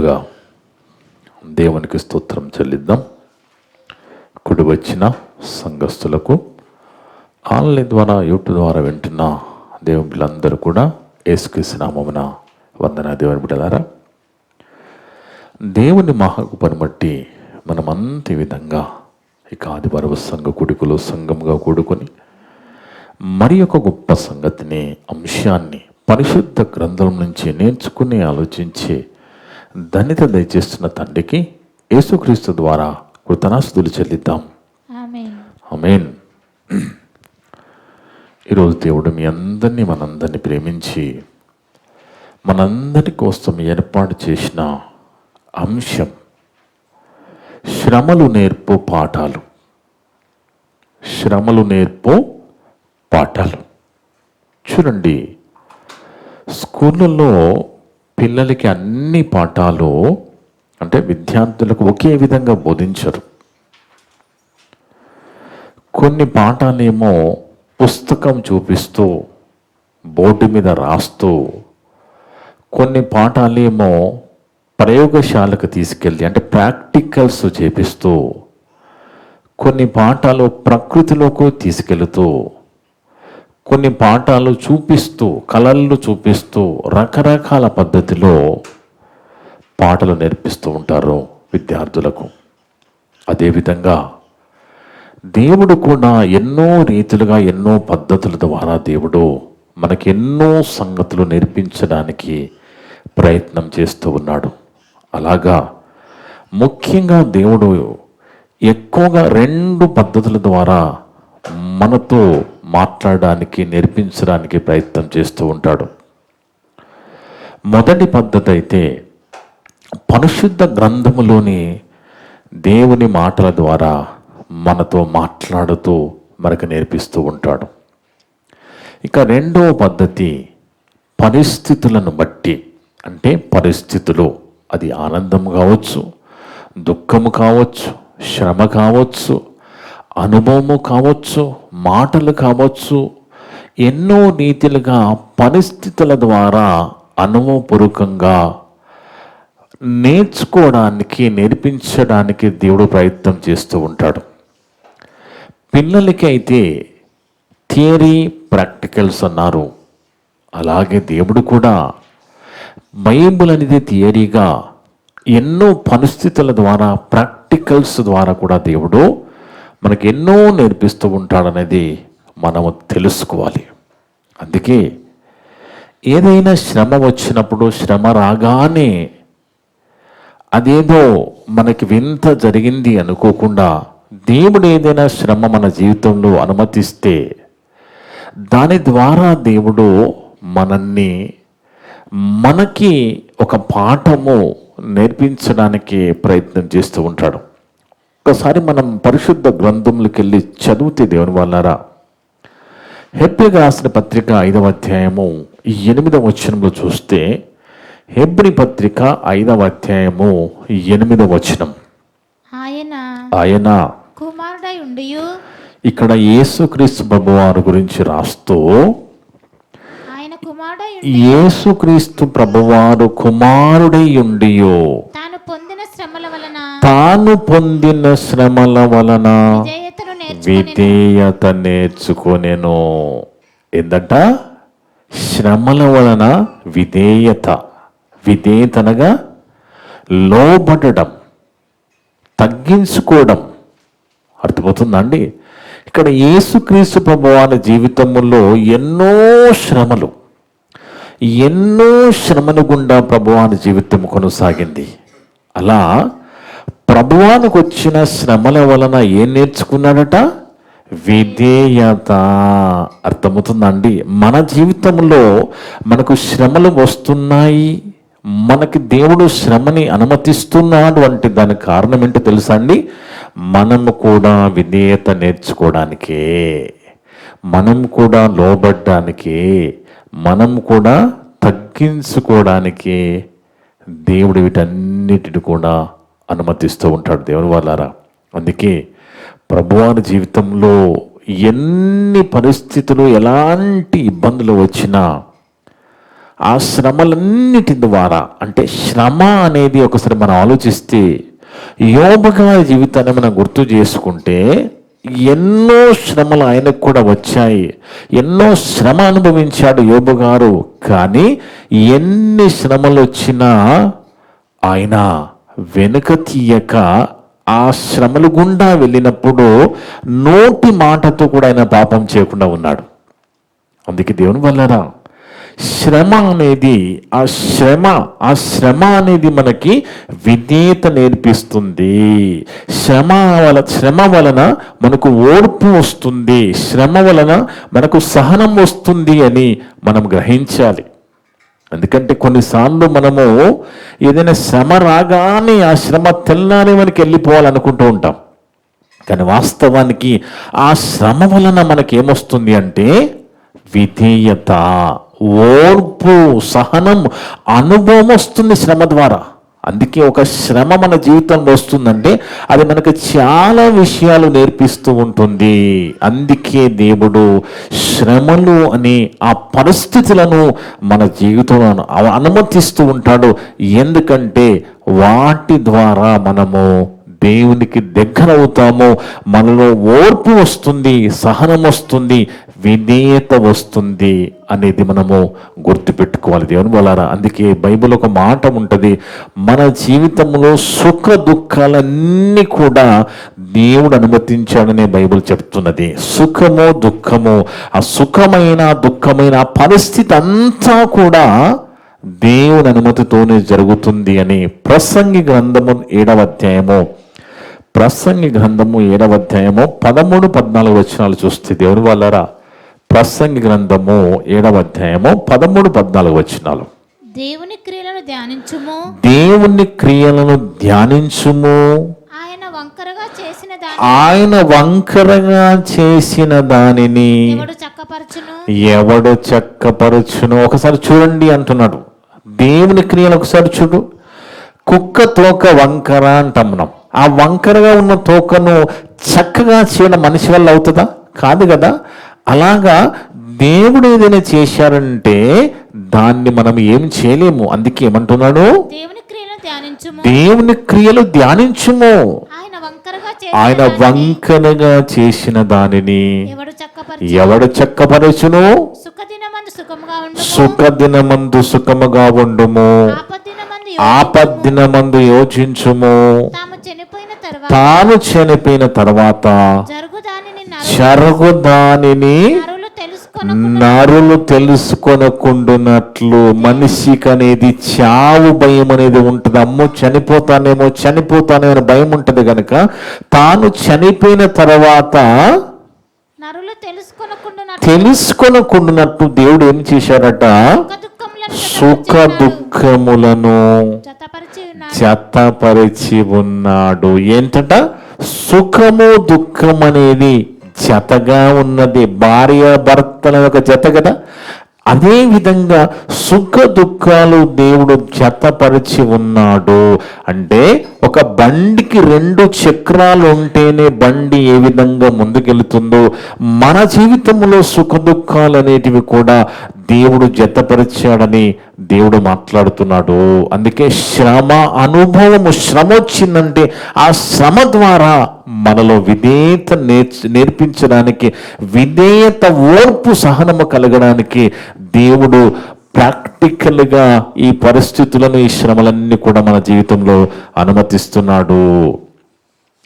ముందుగా దేవునికి స్తోత్రం చెల్లిద్దాం. కుడి వచ్చిన సంఘస్థులకు, ఆన్లైన్ ద్వారా యూట్యూబ్ ద్వారా వింటున్న దేవుని బిడ్డలందరూ కూడా యేసుక్రీస్తు నామమున వందన. దేవుని బిడ్డలారా, దేవుని మహాకృపను బట్టి మనమంత ఈ విధంగా ఇక ఆదివారం సంఘ కూడికలో సంఘంగా కూడుకొని మరి ఒక గొప్ప సంగతిని, అంశాన్ని పరిశుద్ధ గ్రంథం నుంచి నేర్చుకుని ఆలోచించి ధన్యత దయచేస్తున్న తండ్రికి యేసుక్రీస్తు ద్వారా కృతజ్ఞతాస్తుతులు చెల్లిద్దాం. ఆమేన్. ఈరోజు దేవుడు మీ అందరినీ మనందరినీ ప్రేమించి మనందరి కోసం ఏర్పాటు చేసిన అంశం శ్రమలు నేర్పు పాఠాలు. శ్రమలు నేర్పు పాఠాలు. చూడండి, స్కూళ్ళల్లో పిల్లలకి అన్ని పాఠాలు అంటే విద్యార్థులకు ఒకే విధంగా బోధించరు. కొన్ని పాఠాలేమో పుస్తకం చూపిస్తూ బోర్డు మీద రాస్తూ, కొన్ని పాఠాలేమో ప్రయోగశాలకు తీసుకెళ్ళి అంటే ప్రాక్టికల్స్ చేపిస్తూ, కొన్ని పాఠాలు ప్రకృతిలోకి తీసుకెళుతూ, కొన్ని పాఠాలు చూపిస్తూ, కళలు చూపిస్తూ రకరకాల పద్ధతిలో పాటలు నేర్పిస్తూ ఉంటారు విద్యార్థులకు. అదేవిధంగా దేవుడు కూడా ఎన్నో రీతులుగా, ఎన్నో పద్ధతుల ద్వారా దేవుడు మనకి ఎన్నో సంగతులు నేర్పించడానికి ప్రయత్నం చేస్తూ ఉన్నాడు. అలాగా ముఖ్యంగా దేవుడు ఎక్కువగా 2 పద్ధతుల ద్వారా మనతో మాట్లాడడానికి, నేర్పించడానికి ప్రయత్నం చేస్తూ ఉంటాడు. మొదటి పద్ధతి అయితే పరిశుద్ధ గ్రంథములోని దేవుని మాటల ద్వారా మనతో మాట్లాడుతూ మనకు నేర్పిస్తూ ఉంటాడు. ఇక రెండవ పద్ధతి పరిస్థితులను బట్టి, అంటే పరిస్థితులు, అది ఆనందం కావచ్చు, దుఃఖము కావచ్చు, శ్రమ కావచ్చు, అనుభవము కావచ్చు, మాటలు కావచ్చు, ఎన్నో రీతిలుగా పరిస్థితుల ద్వారా అనుభవపూర్వకంగా నేర్చుకోవడానికి, నేర్పించడానికి దేవుడు ప్రయత్నం చేస్తూ ఉంటాడు. పిల్లలకి అయితే థియరీ, ప్రాక్టికల్స్ అన్నారు. అలాగే దేవుడు కూడా బైబిల్ అనేది థియరీగా, ఎన్నో పరిస్థితుల ద్వారా, ప్రాక్టికల్స్ ద్వారా కూడా దేవుడు మనకి ఎన్నో నేర్పిస్తూ ఉంటాడనేది మనము తెలుసుకోవాలి. అందుకే ఏదైనా శ్రమ వచ్చినప్పుడు, శ్రమ రాగానే అదేదో మనకి వింత జరిగింది అనుకోకుండా, దేవుడు ఏదైనా శ్రమ మన జీవితంలో అనుమతిస్తే దాని ద్వారా దేవుడు మనకి ఒక పాఠము నేర్పించడానికి ప్రయత్నం చేస్తూ ఉంటాడు. ఒకసారి మనం పరిశుద్ధ గ్రంథంలోకి వెళ్ళి చదివితే దేవుని వాళ్ళారా, హెబ్రీయులకు రాసిన పత్రిక 5వ అధ్యాయము 8వ వచనంలో చూస్తే, హెబ్రీ పత్రిక 5వ అధ్యాయము 8వ వచనం, ఆయన కుమారుడై ఉండియు, ఇక్కడ యేసుక్రీస్తు ప్రభువారి గురించి రాస్తూ, ఆయన కుమారుడై యేసుక్రీస్తు ప్రభువారు కుమారుడై ఉండియో తాను పొందిన శ్రమల వలన విధేయత నేర్చుకొనెను. ఏందట? శ్రమల వలన విధేయత. విధేయతనగా లోబడడం, తగ్గించుకోవడం. అర్థమవుతుందా అండి? ఇక్కడ యేసుక్రీస్తు ప్రభువారి జీవితంలో ఎన్నో శ్రమలు గుండా ప్రభువారి జీవితం కొనసాగింది. అలా ప్రభువానికి వచ్చిన శ్రమల వలన ఏం నేర్చుకున్నాడట? విధేయత. అర్థమవుతుందండి? మన జీవితంలో మనకు శ్రమలు వస్తున్నాయి, మనకి దేవుడు శ్రమని అనుమతిస్తున్నాడు అంటే దానికి కారణం ఏంటో తెలుసా అండి? మనము కూడా విధేయత నేర్చుకోవడానికే, మనం కూడా లోబడ్డానికే, మనం కూడా తగ్గించుకోవడానికే దేవుడు వీటన్నిటిని కూడా అనుమతిస్తూ ఉంటాడు దేవుని వాళ్ళారా. అందుకే ప్రభువారి జీవితంలో ఎన్ని పరిస్థితులు, ఎలాంటి ఇబ్బందులు వచ్చినా ఆ శ్రమలన్నిటి ద్వారా, అంటే శ్రమ అనేది ఒకసారి మనం ఆలోచిస్తే యోబు గారి జీవితాన్ని మనం గుర్తు చేసుకుంటే ఎన్నో శ్రమలు ఆయనకు కూడా వచ్చాయి, ఎన్నో శ్రమ అనుభవించాడు యోబు గారు. కానీ ఎన్ని శ్రమలు వచ్చినా ఆయన వెనుక తీయక ఆ శ్రమలు గుండా వెళ్ళినప్పుడు నోటి మాటతో కూడా ఆయన పాపం చేయకుండా ఉన్నాడు. అందుకే దేవుని వల్లరా శ్రమ అనేది ఆ శ్రమ అనేది మనకి విధేయత నేర్పిస్తుంది. శ్రమ వలన మనకు ఓర్పు వస్తుంది, శ్రమ వలన మనకు సహనం వస్తుంది అని మనం గ్రహించాలి. ఎందుకంటే కొన్నిసార్లు మనము ఏదైనా శ్రమ రాగానే ఆ శ్రమ తెల్లానే మనకి వెళ్ళిపోవాలనుకుంటూ ఉంటాం. కానీ వాస్తవానికి ఆ శ్రమ వలన మనకేమొస్తుంది అంటే విధేయత, ఓర్పు, సహనం, అనుభవం వస్తుంది శ్రమ ద్వారా. అందుకే ఒక శ్రమ మన జీవితంలో వస్తుందంటే అది మనకు చాలా విషయాలు నేర్పిస్తూ ఉంటుంది. అందుకే దేవుడు శ్రమలు అనే ఆ పరిస్థితులను మన జీవితంలో అనుమతిస్తూ ఉంటాడు. ఎందుకంటే వాటి ద్వారా మనము దేవునికి దగ్గర అవుతాము, మనలో ఓర్పు వస్తుంది, సహనం వస్తుంది, విధేయత వస్తుంది అనేది మనము గుర్తుపెట్టుకోవాలి దేవుని వల్లారా. అందుకే బైబిల్ ఒక మాట ఉంటుంది, మన జీవితంలో సుఖ దుఃఖాలన్నీ కూడా దేవుడు అనుమతించాడనే బైబిల్ చెప్తున్నది. సుఖము దుఃఖము, ఆ సుఖమైన దుఃఖమైన పరిస్థితి అంతా కూడా దేవుని అనుమతితోనే జరుగుతుంది అని ప్రసంగి గ్రంథము 7వ అధ్యాయము 13-14 వచనాలు చూస్తే దేవుని వల్లరా, ప్రసంగి గ్రంథము 7వ అధ్యాయము 13-14 వచనాలు. దేవుని క్రియలను ధ్యానించుము, దేవుని క్రియలను ధ్యానించుము, ఆయన వంకరగా చేసిన దానిని ఎవడు చక్కపరచును. ఒకసారి చూడండి అంటున్నాడు. దేవుని క్రియలు ఒకసారి చూడు. కుక్క తోక వంకర అంటాం మనం. ఆ వంకరగా ఉన్న తోకను చక్కగా చేయడం మనిషి వల్ల అవుతుందా? కాదు కదా. అలాగా దేవుడు ఏదైనా చేశారంటే దాన్ని మనం ఏం చేయలేము. అందుకే ఏమంటున్నాడు, దేవుని క్రియలు ధ్యానించుము, ఆయన వంకరగా చేసిన దానిని ఎవడు చక్కపరచును. సుఖదినమందు సుఖముగా ఉండుము, ఆపద్దినమందు యోచించుము. తాను చనిపోయిన తర్వాత జరుగు దానిని నరులు తెలుసుకొనకుండునట్లు. మనిషికి అనేది చావు భయం అనేది ఉంటుంది. అమ్మో చనిపోతానేమో అని భయం ఉంటుంది కనుక తాను చనిపోయిన తర్వాత తెలుసుకొనకుండునట్టు దేవుడు ఏం చేశారట, సుఖ దుఃఖములను జతపరిచి ఉన్నాడు. ఏంటట, సుఖము దుఃఖం అనేది జతగా ఉన్నది. భార్య భర్తల ఒక జత కదా. అదే విధంగా సుఖ దుఃఖాలు దేవుడు జతపరిచి ఉన్నాడు. అంటే ఒక బండికి 2 చక్రాలు ఉంటేనే బండి ఏ విధంగా ముందుకెళ్తుందో మన జీవితంలో సుఖ దుఃఖాలు అనేటివి కూడా దేవుడు జతపరిచాడని దేవుడు మాట్లాడుతున్నాడు. అందుకే శ్రమ అనుభవము, శ్రమ వచ్చిందంటే ఆ శ్రమ ద్వారా మనలో విధేయత నేర్పించడానికి, విధేయత ఓర్పు సహనము కలగడానికి దేవుడు ప్రాక్టికల్గా ఈ పరిస్థితులను, ఈ శ్రమలన్నీ కూడా మన జీవితంలో అనుమతిస్తున్నాడు.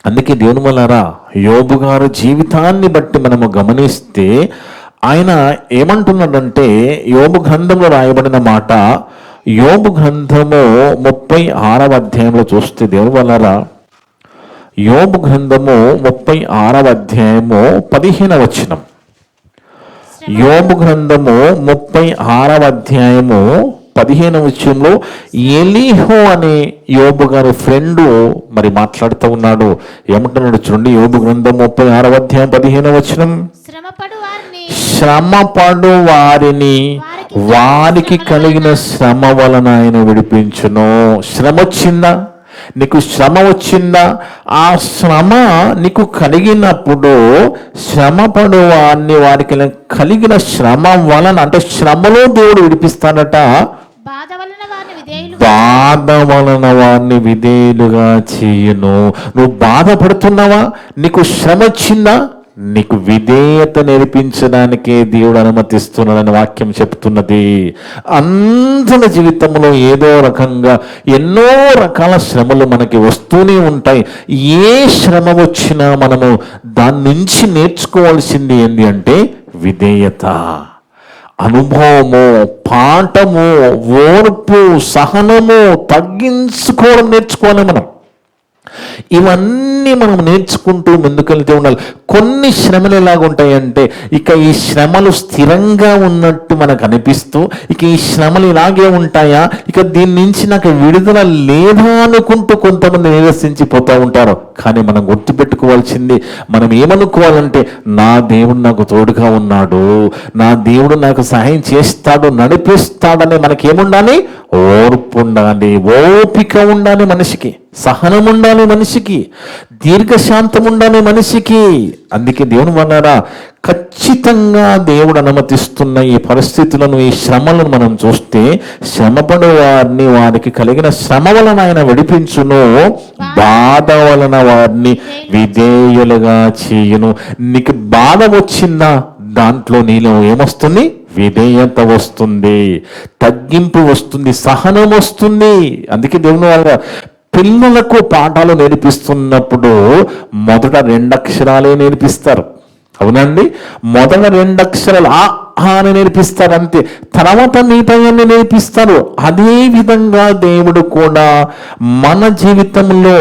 అందుకే దేవుని వల్లారా యోబు గారు జీవితాన్ని బట్టి మనము గమనిస్తే ఆయన ఏమంటున్నాడంటే, యోబు గ్రంథంలో రాయబడిన మాట, యోబు గ్రంథము 36వ అధ్యాయంలో చూస్తే దేవుని వల్లారా, యోబు గ్రంథము 36వ అధ్యాయము 15వ వచనం. యోబు గ్రంథము 36వ అధ్యాయము 15వ వచనంలో ఎలీహు అనే యోబు గారి ఫ్రెండ్ మరి మాట్లాడుతూ ఉన్నాడు. ఏమంటున్నాడు చూడండి, యోబు గ్రంథం 36వ అధ్యాయం 15వ వచనం. శ్రమపడు వారిని వారికి కలిగిన శ్రమ వలన ఆయన విడిపించును. శ్రమ వచ్చిందా? నీకు శ్రమ వచ్చిందా? ఆ శ్రమ నీకు కలిగినప్పుడు శ్రమ పడువాన్ని వారికి కలిగిన శ్రమ వలన, అంటే శ్రమలో దేవుడు విడిపిస్తాడట. బాధ వలన వారిని విధేయులుగా చేయును. నువ్వు బాధపడుతున్నావా? నీకు శ్రమ వచ్చిందా? నీకు విధేయత నేర్పించడానికే దేవుడు అనుమతిస్తున్నాడని వాక్యం చెప్తున్నది. అందరి జీవితంలో ఏదో రకంగా ఎన్నో రకాల శ్రమలు మనకి వస్తూనే ఉంటాయి. ఏ శ్రమ వచ్చినా మనము దాని నుంచి నేర్చుకోవాల్సింది ఏంటి అంటే విధేయత, అనుభవము, పాఠము, ఓర్పు, సహనము, తగ్గించుకోవడం నేర్చుకోవాలి మనం. ఇవన్నీ మనం నేర్చుకుంటూ ముందుకెళ్తూ ఉండాలి. కొన్ని శ్రమలు ఎలాగుంటాయంటే ఇక ఈ శ్రమలు స్థిరంగా ఉన్నట్టు మనకు అనిపిస్తూ, ఇక ఈ శ్రమలు ఇలాగే ఉంటాయా, ఇక దీని నుంచి నాకు విడుదల లేదా అనుకుంటూ కొంతమంది నిరసించిపోతూ ఉంటారు. కానీ మనం గుర్తుపెట్టుకోవాల్సింది, మనం ఏమనుకోవాలంటే నా దేవుడు నాకు తోడుగా ఉన్నాడు, నా దేవుడు నాకు సహాయం చేస్తాడు, నడిపిస్తాడని మనకేముండాలి? ఓర్పు ఉండాలి, ఓపిక ఉండాలి మనిషికి, సహనం ఉండాలి మనిషికి, దీర్ఘశాంతం ఉండాలి మనిషికి. అందుకే దేవుని వన్నారా, ఖచ్చితంగా దేవుడు అనుమతిస్తున్న ఈ పరిస్థితులను, ఈ శ్రమలను మనం చూస్తే శ్రమపడు వారిని వారికి కలిగిన శ్రమ వలన ఆయన విడిపించును, బాధ వలన వారిని విధేయులుగా చేయును. నీకు బాధ వచ్చిందా? దాంట్లో నీలో ఏమొస్తుంది? విధేయత వస్తుంది, తగ్గింపు వస్తుంది, సహనం వస్తుంది. అందుకే దేవుని వాళ్ళ పిల్లలకు పాఠాలు నేర్పిస్తున్నప్పుడు మొదట 2 అక్షరాలే నేర్పిస్తారు. అవునండి, మొదట 2 అక్షరాలు ఆ అని నేర్పిస్తారు అంతే, తర్వాత మిగతాయన్ని నేర్పిస్తారు. అదే విధంగా దేవుడు కూడా మన జీవితంలో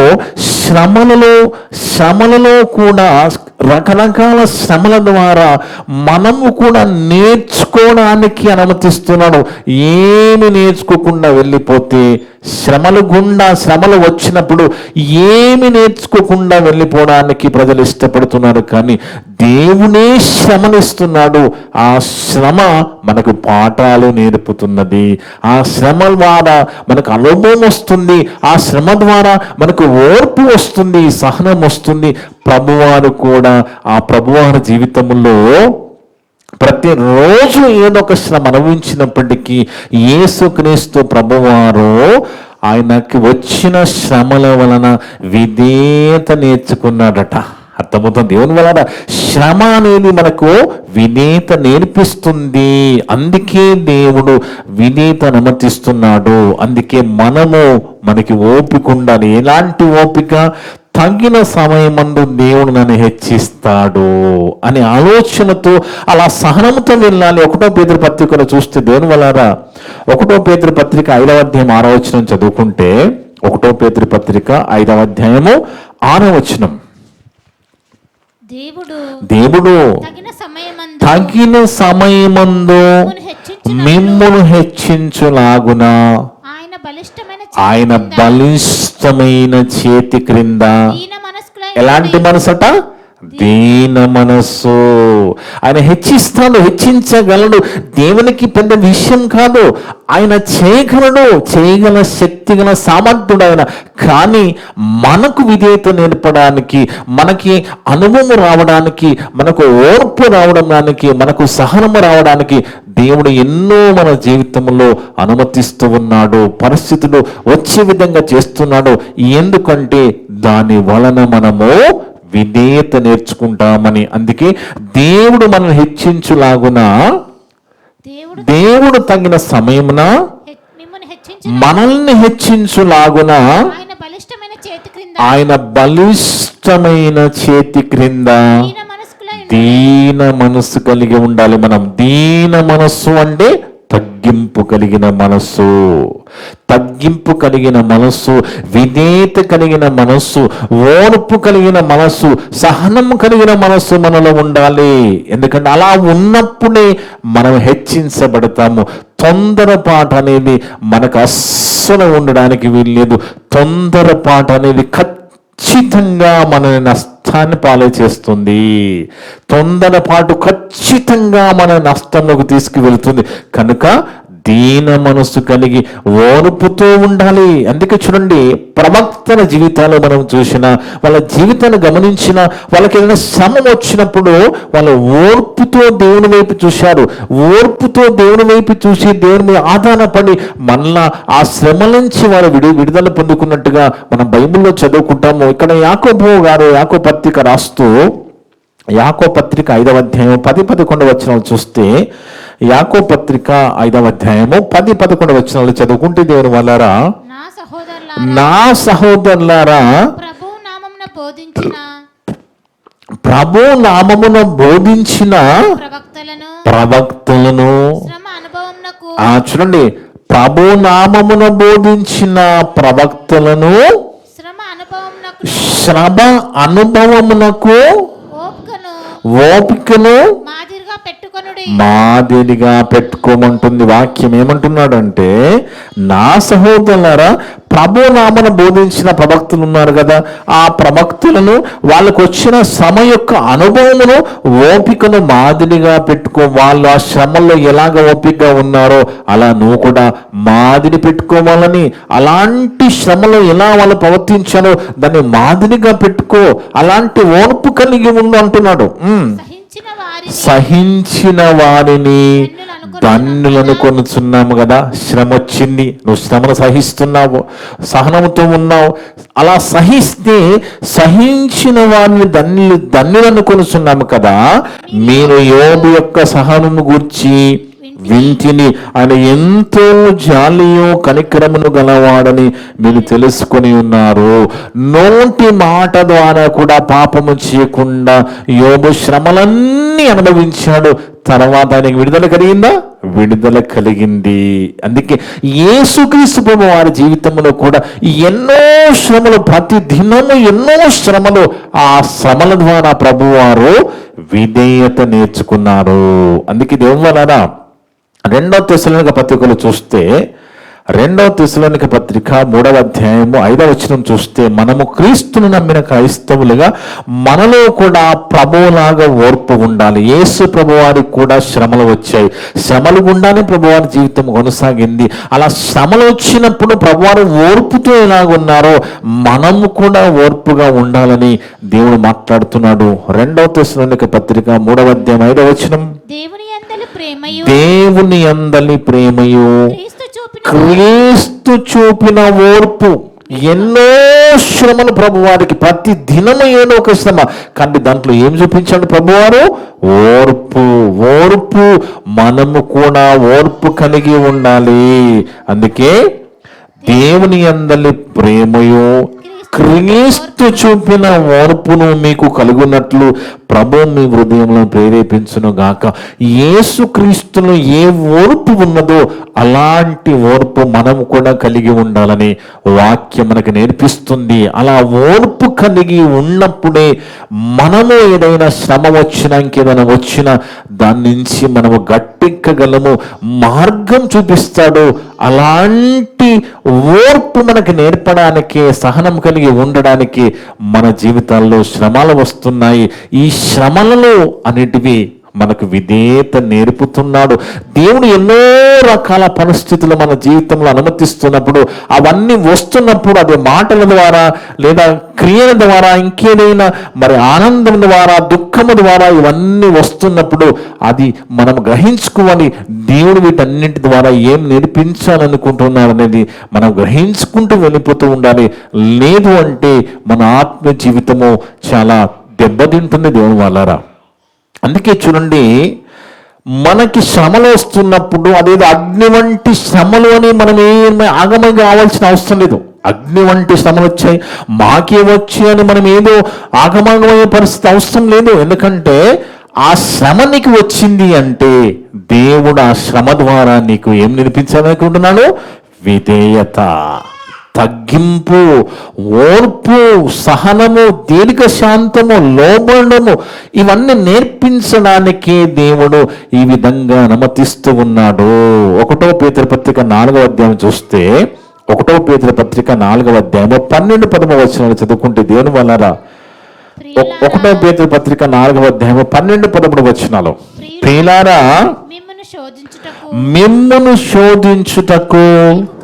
శ్రమలలో కూడా రకరకాల శ్రమల ద్వారా మనము కూడా నేర్చుకోవడానికి అనుమతిస్తున్నాడు. ఏమి నేర్చుకోకుండా వెళ్ళిపోతే, శ్రమలు వచ్చినప్పుడు ఏమి నేర్చుకోకుండా వెళ్ళిపోవడానికి ప్రజలు ఇష్టపడుతున్నారు. కానీ దేవునే శ్రమనిస్తున్నాడు. ఆ శ్రమ మనకు పాఠాలు నేర్పుతున్నది. ఆ శ్రమ ద్వారా మనకు అనుభవం వస్తుంది. ఆ శ్రమ ద్వారా మనకు ఓర్పు వస్తుంది, సహనం వస్తుంది. ప్రభువారు కూడా ఆ ప్రభువారి జీవితంలో ప్రతిరోజు ఏదో ఒక శ్రమ అనుభవించినప్పటికీ యేసుక్రీస్తు ప్రభువారు ఆయనకి వచ్చిన శ్రమల వలన విధేయత నేర్చుకున్నాడట. అర్థమవుతుంది. దేవుని వలన శ్రమ అనేది మనకు విధేయత నేర్పిస్తుంది. అందుకే దేవుడు విధేయత అనుమతిస్తున్నాడు. అందుకే మనకి ఓపిక ఉండాలి. ఎలాంటి ఓపిక? తగిన సమయమందు దేవుడు నన్ను హెచ్చిస్తాడు అనే ఆలోచనతో అలా సహనంతో వెళ్ళాలి. 1 పేతురు పత్రికలో చూస్తే దేవుని వలన 1 పేతురు పత్రిక 5వ అధ్యాయం 6వ వచనం చదువుకుంటే, 1 పేతురు పత్రిక 5వ అధ్యాయము 6వ వచనం, దేవుడు తగిన సమయమందు మిమ్మును హెచ్చించులాగున ఆయన బలిష్టమైన చేతి క్రింద ఎలాంటి మనసట? దీన మనస్సు. ఆయన హెచ్చించగలడు. దేవునికి పెద్ద విషయం కాదు. ఆయన చేయగల శక్తి గల సామర్థ్యుడు ఆయన. కానీ మనకు విధేయత నేర్పడానికి, మనకి అనుభవం రావడానికి, మనకు ఓర్పు రావడానికి, మనకు సహనము రావడానికి దేవుడు ఎన్నో మన జీవితంలో అనుమతిస్తూ ఉన్నాడు. పరిస్థితులు వచ్చే విధంగా చేస్తున్నాడు. ఎందుకంటే దాని వలన మనము విధేయత నేర్చుకుంటామని. అందుకే దేవుడు మనల్ని హెచ్చించులాగున, దేవుడు తగిన సమయమున మనల్ని హెచ్చించులాగున ఆయన బలిష్టమైన చేతి క్రింద దీన మనస్సు కలిగి ఉండాలి. మనం దీన మనస్సు అంటే తగ్గింపు కలిగిన మనస్సు, విధేయత కలిగిన మనస్సు, ఓర్పు కలిగిన మనస్సు, సహనం కలిగిన మనస్సు మనలో ఉండాలి. ఎందుకంటే అలా ఉన్నప్పుడే మనం హెచ్చించబడతాము. తొందరపాటు అనేది మనకు అస్సలు ఉండడానికి వీల్లేదు. తొందరపాటు అనేది ఖచ్చితంగా మనని నష్టాన్ని పాలు చేస్తుంది. తొందరపాటు ఖచ్చితంగా మన నష్టంలోకి తీసుకువెళ్తుంది. కనుక దీన మనసు కలిగి ఓర్పుతో ఉండాలి. అందుకే చూడండి, ప్రవక్తల జీవితాలు మనం చూసిన, వాళ్ళ జీవితాన్ని గమనించిన, వాళ్ళకి ఏదైనా శ్రమ వచ్చినప్పుడు వాళ్ళు ఓర్పుతో దేవుని వైపు చూశారు. ఓర్పుతో దేవుని వైపు చూసి దేవుని మీద ఆధారపడి మళ్ళా ఆ శ్రమ నుంచి వారు విడుదల పొందుకున్నట్టుగా మనం బైబిల్లో చదువుకుంటాము. ఇక్కడ యాకోబు గారు యాకోబు పత్రిక రాస్తూ, యాకోబు పత్రిక 5వ అధ్యాయం 10-11 వచనాలు చూస్తే, యాకోబు పత్రిక 5వ అధ్యాయము 10-11 వచనాలు చదువుకుంటే దేవుని వల్లరా, నా సహోదరులారా ప్రభు నామమున బోధించిన ప్రవక్తలను చూడండి, ప్రభు నామమున బోధించిన ప్రవక్తలను శ్రమ అనుభవమునకు ఓపికను మాదిరిగా పెట్టుకోమంటుంది వాక్యం. ఏమంటున్నాడు అంటే, నా సహోదరులారా ప్రభు నామన బోధించిన ప్రవక్తలు ఉన్నారు కదా, ఆ ప్రవక్తలను వాళ్ళకు వచ్చిన శ్రమ యొక్క అనుభవమును ఓపికను మాదిరిగా పెట్టుకో. వాళ్ళు ఆ శ్రమల్లో ఎలాగ ఓపికగా ఉన్నారో అలా నువ్వు కూడా మాదిరి పెట్టుకోవాలని, అలాంటి శ్రమలో ఎలా వాళ్ళు ప్రవర్తించారో దాన్ని మాదిరిగా పెట్టుకో, అలాంటి ఓర్పు కలిగి ఉండు అంటున్నాడు. సహించిన వారిని ధన్యులను కొనుచున్నాము కదా. శ్రమ వచ్చింది, నువ్వు శ్రమను సహిస్తున్నావు, సహనంతో ఉన్నావు. అలా సహిస్తే సహించిన వారిని ధన్యులను కొనుచున్నాము కదా. మీరు యోబు యొక్క సహనము గూర్చి వింటిని, ఆయన ఎంతో జాలియో కనికరమును గలవాడని మీరు తెలుసుకొని ఉన్నారు. నోటి మాట ద్వారా కూడా పాపము చేయకుండా యోబు శ్రమలన్నీ అనుభవించాడు. తర్వాత ఆయనకి విడుదల కలిగిందా? విడుదల కలిగింది. అందుకే యేసుక్రీస్తు ప్రభు వారి జీవితంలో కూడా ఎన్నో శ్రమలు, ప్రతి దినము ఎన్నో శ్రమలు. ఆ శ్రమల ద్వారా ప్రభువారు విధేయత నేర్చుకున్నారు. అందుకే దేవుని వలన 2వ తెస్సలోనిక పత్రికలు చూస్తే, 2వ తెస్సలోనిక పత్రిక 3వ అధ్యాయము 5వ వచనం చూస్తే, మనము క్రీస్తును నమ్మిన క్రైస్తవులుగా మనలో కూడా ప్రభువులాగా ఓర్పు ఉండాలి. యేసు ప్రభువారికి కూడా శ్రమలు వచ్చాయి, శ్రమలు గుండానే ప్రభువారి జీవితం కొనసాగింది. అలా శ్రమలు వచ్చినప్పుడు ప్రభువారు ఓర్పుతో ఎలాగున్నారో మనము కూడా ఓర్పుగా ఉండాలని దేవుడు మాట్లాడుతున్నాడు. 2వ తెస్సలోనిక పత్రిక 3వ అధ్యాయం 5వ వచనం, దేవుని అందలి ప్రేమయు క్రీస్తు చూపిన ఓర్పు. ఎన్నో శ్రమలు ప్రభువారికి, ప్రతి దినము ఏదో ఒక శ్రమ, కానీ దాంట్లో ఏం చూపించాడు ప్రభువారు? ఓర్పు. ఓర్పు. మనము కూడా ఓర్పు కలిగి ఉండాలి. అందుకే దేవుని అందలి ప్రేమయు క్రీస్తు చూపిన ఓర్పును మీకు కలుగునట్లు ప్రభు మీ హృదయంలో ప్రేరేపించును గాక. యేసుక్రీస్తులో ఏ ఓర్పు ఉన్నదో అలాంటి ఓర్పు మనం కూడా కలిగి ఉండాలని వాక్యం మనకు నేర్పిస్తుంది. అలా ఓర్పు కలిగి ఉన్నప్పుడే మనము ఏదైనా శ్రమ వచ్చినా, ఇంకేదైనా వచ్చినా దాని నుంచి మనము గట్టెక్కగలము. మార్గం చూపిస్తాడు. అలాంటి ఓర్పు మనకు నేర్పడానికి, సహనం కలిగి ఉండడానికి మన జీవితాల్లో శ్రమలు వస్తున్నాయి. ఈ శ్రమలలో అన్నిటివి మనకు విధేయత నేర్పుతున్నాడు. దేవుడు ఎన్నో రకాల పరిస్థితులు మన జీవితంలో అనుమతిస్తున్నప్పుడు, అవన్నీ వస్తున్నప్పుడు, అది మాటల ద్వారా లేదా క్రియల ద్వారా, ఇంకేదైనా మరి ఆనందం ద్వారా, దుఃఖము ద్వారా ఇవన్నీ వస్తున్నప్పుడు అది మనం గ్రహించుకోవాలి. దేవుడు వీటన్నింటి ద్వారా ఏం నేర్పించాలనుకుంటున్నాడు అనేది మనం గ్రహించుకుంటూ వెళ్ళిపోతూ ఉండాలి. లేదు అంటే మన ఆత్మ జీవితము చాలా దెబ్బతింటుంది దేవుని వాళ్ళారా. అందుకే చూడండి, మనకి శ్రమలు వస్తున్నప్పుడు అదేదో అగ్ని వంటి శ్రమలు అని మనం ఏమీ ఆగమంగా కావాల్సిన అవసరం లేదు. అగ్ని వంటి శ్రమలు వచ్చాయి, మాకే వచ్చాయి అని మనం ఏదో ఆగమగమయ్యే పరిస్థితి అవసరం లేదు. ఎందుకంటే ఆ శ్రమ నీకు వచ్చింది అంటే దేవుడు ఆ శ్రమ ద్వారా నీకు ఏం నేర్పించాలనుకుంటున్నాడు? విధేయత, తగ్గింపు, ఓర్పు, సహనము, దీర్ఘ శాంతము, లోబడము, ఇవన్నీ నేర్పించడానికే దేవుడు ఈ విధంగా అనుమతిస్తూ ఉన్నాడు. 1వ పేతురు పత్రిక 4వ అధ్యాయం చూస్తే, 1వ పేతురు పత్రిక 4వ అధ్యాయం 12-13 వచనాలు చదువుకుంటే దేవుని వలన, 1వ పేతురు పత్రిక 4వ అధ్యాయం 12-13 వచనాలు, ప్రియులారా మిమ్మును శోధించుటకు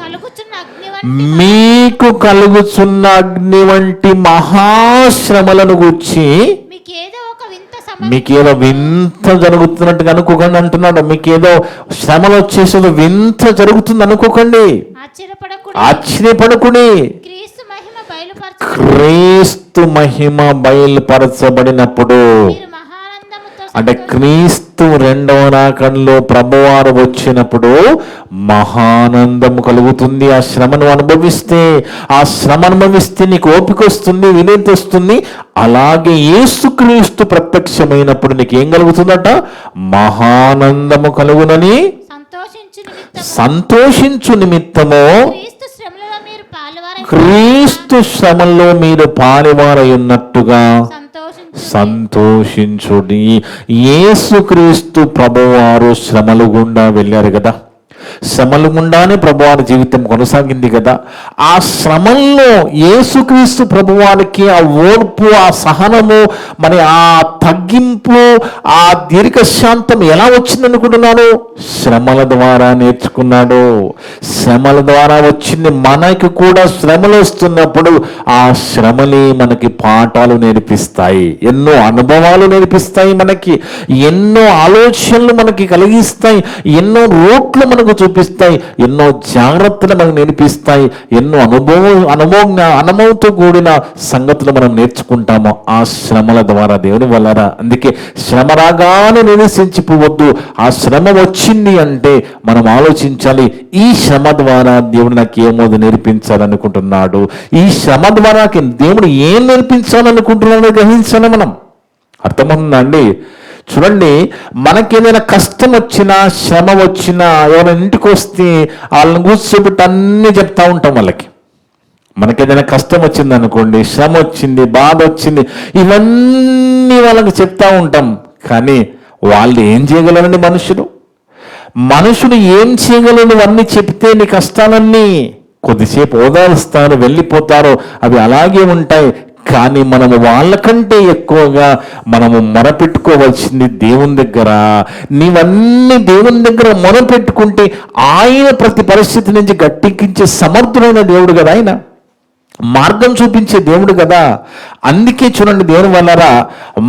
కలుగుచున్న అగ్ని మీకు కలుగుచున్న అగ్ని వంటి మహాశ్రమలను గుర్చి మీకేదో ఒక వింత మీకేదో వింత జరుగుతున్నట్టుగా అనుకోకండి అంటున్నాడు. మీకేదో శ్రమలు వచ్చేసేదో వింత జరుగుతుంది అనుకోకండి, ఆశ్చర్యపడకుడి. క్రీస్తు మహిమ బయలుపరచబడినప్పుడు అంటే క్రీస్తు రెండవ రాకడలో ప్రభువారు వచ్చినప్పుడు మహానందము కలుగుతుంది. ఆ శ్రమను అనుభవిస్తే, ఆ శ్రమ అనుభవిస్తే నీకు ఓపిక వస్తుంది, వినతి వస్తుంది. అలాగే యేసుక్రీస్తు ప్రత్యక్షమైనప్పుడు నీకు ఏం కలుగుతుందట? మహానందము కలుగునని సంతోషించు నిమిత్తము క్రీస్తు శ్రమల్లో మీరు పాలివారై ఉన్నట్టుగా సంతోషించుడి. యేసుక్రీస్తు ప్రభువారు శ్రమలు గుండా వెళ్ళారు కదా, శ్రమలు గుండానే ప్రభువారి జీవితం కొనసాగింది కదా. ఆ శ్రమల్లో యేసుక్రీస్తు ప్రభువారికి ఆ ఓర్పు, ఆ సహనము, మరి ఆ తగ్గింపు, ఆ దీర్ఘశాంతం ఎలా వచ్చిందనుకుంటున్నాను? శ్రమల ద్వారా నేర్చుకున్నాడు. శ్రమల ద్వారా వచ్చింది. మనకి కూడా శ్రమలు వస్తున్నప్పుడు ఆ శ్రమలే మనకి పాఠాలు నేర్పిస్తాయి, ఎన్నో అనుభవాలు నేర్పిస్తాయి, మనకి ఎన్నో ఆలోచనలు మనకి కలిగిస్తాయి, ఎన్నో రోట్లు మనకు చూపిస్తాయి, ఎన్నో జాగ్రత్తలు మనకు నేర్పిస్తాయి, ఎన్నో అనుభవంతో కూడిన సంగతులు మనం నేర్చుకుంటాము ఆ శ్రమల ద్వారా. దేవుని వల్లరా, అందుకే శ్రమ రాగానే నిరసించిపోవద్దు. ఆ శ్రమ వచ్చింది అంటే మనం ఆలోచించాలి, ఈ శ్రమ ద్వారా దేవుడు నాకు ఏమో నేర్పించాలనుకుంటున్నాడు, ఈ శ్రమ ద్వారా దేవుడు ఏం నేర్పించాలనుకుంటున్నాడో గ్రహించాలి. మనం అర్థమవుతుందా అండి? చూడండి, మనకేదైనా కష్టం వచ్చినా, శ్రమ వచ్చినా, ఎవరైనా ఇంటికి వస్తే వాళ్ళని కూర్చోబెట్టి అన్నీ చెప్తా ఉంటాం వాళ్ళకి. మనకేదైనా కష్టం వచ్చింది అనుకోండి, శ్రమ వచ్చింది, బాధ వచ్చింది, ఇవన్నీ వాళ్ళకి చెప్తా ఉంటాం. కానీ వాళ్ళు ఏం చేయగలరండి? మనుషులు ఏం చేయగలరు? అన్నీ చెప్తే నీ కష్టాలన్నీ కొద్దిసేపు ఓదారుస్తారు, వెళ్ళిపోతారు, అవి అలాగే ఉంటాయి. కానీ మనము వాళ్ళకంటే ఎక్కువగా మనము మొరపెట్టుకోవాల్సింది దేవుని దగ్గర. నీవన్నీ దేవుని దగ్గర మొరపెట్టుకుంటే ఆయన ప్రతి పరిస్థితి నుంచి గట్టెక్కించే సమర్థుడైన దేవుడు కదా, ఆయన మార్గం చూపించే దేవుడు కదా. అందుకే చూడండి, దేవుని వల్లరా